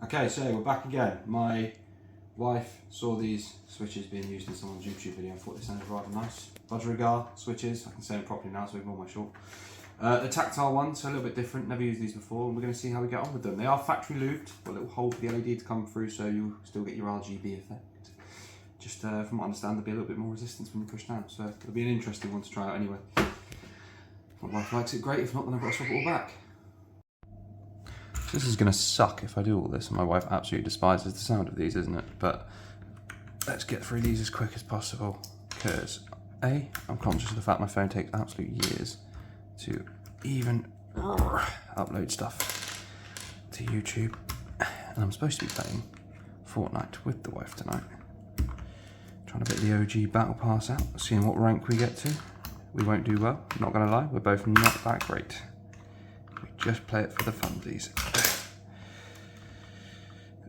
Okay, so we're back again. My wife saw these switches being used in someone's YouTube video and thought they sounded rather nice. Budgerigar switches, I can say them properly now, so ignore my short. The tactile ones, so a little bit different, never used these before, and we're going to see how we get on with them. They are factory lubed, got a little hole for the LED to come through, so you'll still get your RGB effect. Just from what I understand, there'll be a little bit more resistance when you push down, so it'll be an interesting one to try out anyway. If my wife likes it, great. If not, then I've got to swap it all back. This is going to suck if I do all this, and my wife absolutely despises the sound of these, isn't it? But let's get through these as quick as possible, because A, I'm conscious of the fact my phone takes absolute years to even upload stuff to YouTube, and I'm supposed to be playing Fortnite with the wife tonight. Trying to get the OG battle pass out, seeing what rank we get to. We won't do well, not going to lie, we're both not that great. We just play it for the funsies.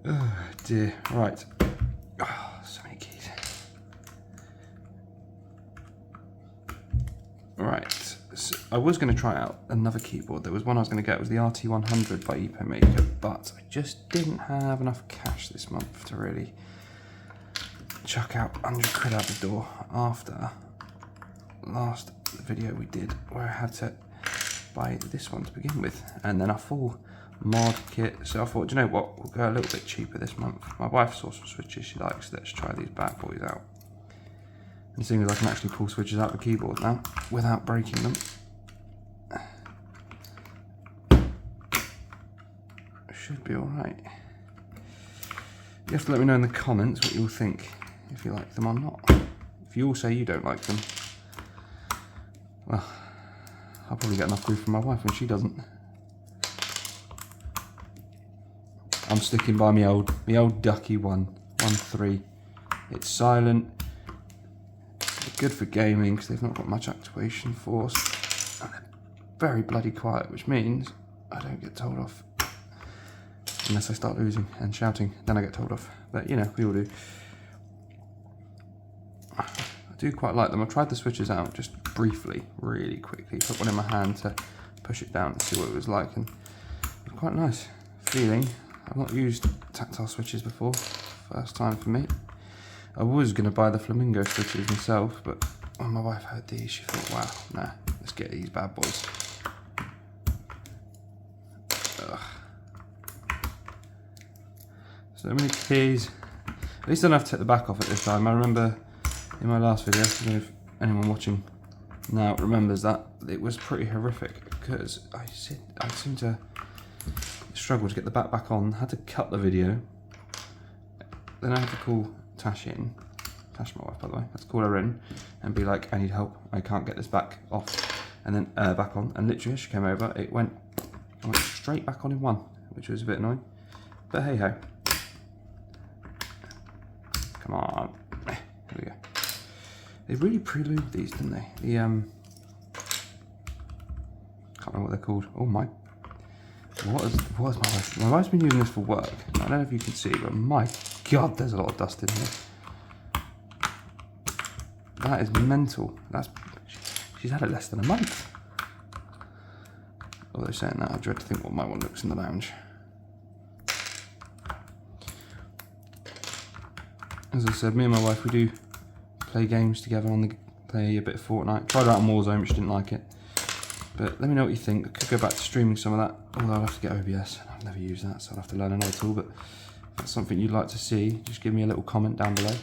Oh dear, right. Oh, so many keys. Right, so I was going to try out another keyboard. There was one I was going to get, it was the RT100 by EpoMaker, but I just didn't have enough cash this month to really chuck out 100 quid out the door after last video we did, where I had to buy this one to begin with, and then a full mod kit. So I thought, do you know what, we'll go a little bit cheaper this month. My wife saw some switches she likes, let's try these bad boys out. And seeing as I can actually pull switches out of the keyboard now without breaking them, should be alright. You have to let me know in the comments what you'll think, if you like them or not. If you all say you don't like them, well, I'll probably get enough grief from my wife when she doesn't. I'm sticking by my old ducky 1.3. It's silent, good for gaming because they've not got much actuation force, and they're very bloody quiet, which means I don't get told off unless I start losing and shouting. Then I get told off, but you know, we all do. I do quite like them. I tried the switches out just briefly, really quickly, put one in my hand to push it down and see what it was like, and it was quite nice feeling. I've not used tactile switches before, first time for me. I was going to buy the flamingo switches myself, but when my wife heard these, she thought, wow, nah, let's get these bad boys. Ugh. So many keys. At least I don't have to take the back off it this time. I remember in my last video, I don't know if anyone watching now remembers that, it was pretty horrific because I seemed to struggle to get the back on. Had to cut the video. Then I had to call Tash in. Tash, my wife, by the way. Had to call her in and be like, I need help. I can't get this back off. And then back on. And literally as she came over, I went straight back on in one, which was a bit annoying. But hey ho. Come on. There we go. They really prelude these, didn't they? The can't remember what they're called. Oh my. What is my wife? My wife's been using this for work. I don't know if you can see, but my God, there's a lot of dust in here. That is mental. She's had it less than a month. Although saying that, I dread to think what my one looks in the lounge. As I said, me and my wife, we do play games together play a bit of Fortnite. Tried it out on Warzone, but she didn't like it. But let me know what you think. I could go back to streaming some of that, although I'll have to get OBS. I've never used that, so I'll have to learn another tool. But if that's something you'd like to see, just give me a little comment down below,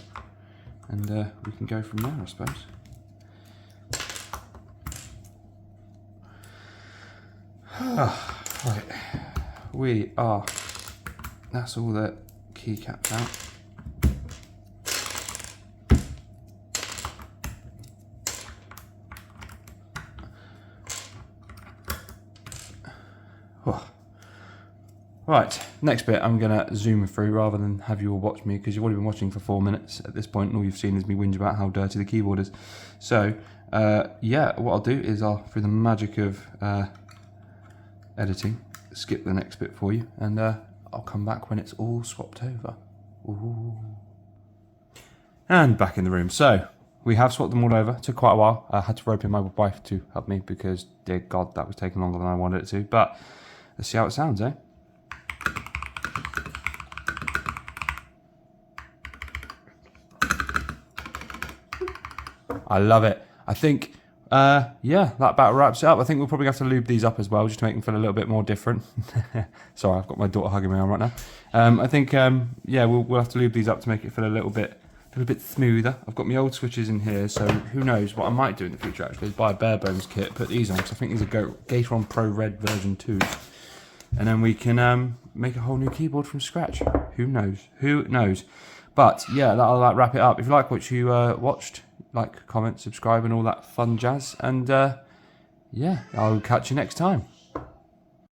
and we can go from there, I suppose. Right, we are. That's all the keycaps out. Right, next bit I'm going to zoom through rather than have you all watch me, because you've already been watching for 4 minutes at this point and all you've seen is me whinge about how dirty the keyboard is. So, yeah, what I'll do is through the magic of editing, skip the next bit for you, and I'll come back when it's all swapped over. Ooh. And back in the room. So, we have swapped them all over. It took quite a while. I had to rope in my wife to help me because, dear God, that was taking longer than I wanted it to. But let's see how it sounds, eh? I love it. I think, yeah, that about wraps it up. I think we'll probably have to lube these up as well, just to make them feel a little bit more different. Sorry, I've got my daughter hugging me on right now. I think, yeah, we'll have to lube these up to make it feel a little bit smoother. I've got my old switches in here, so who knows what I might do in the future actually is buy a bare bones kit, put these on, because I think these are Gateron Pro Red version 2s. And then we can make a whole new keyboard from scratch. Who knows? Who knows? But yeah, that'll wrap it up. If you like what you watched, like, comment, subscribe and all that fun jazz. And yeah, I'll catch you next time.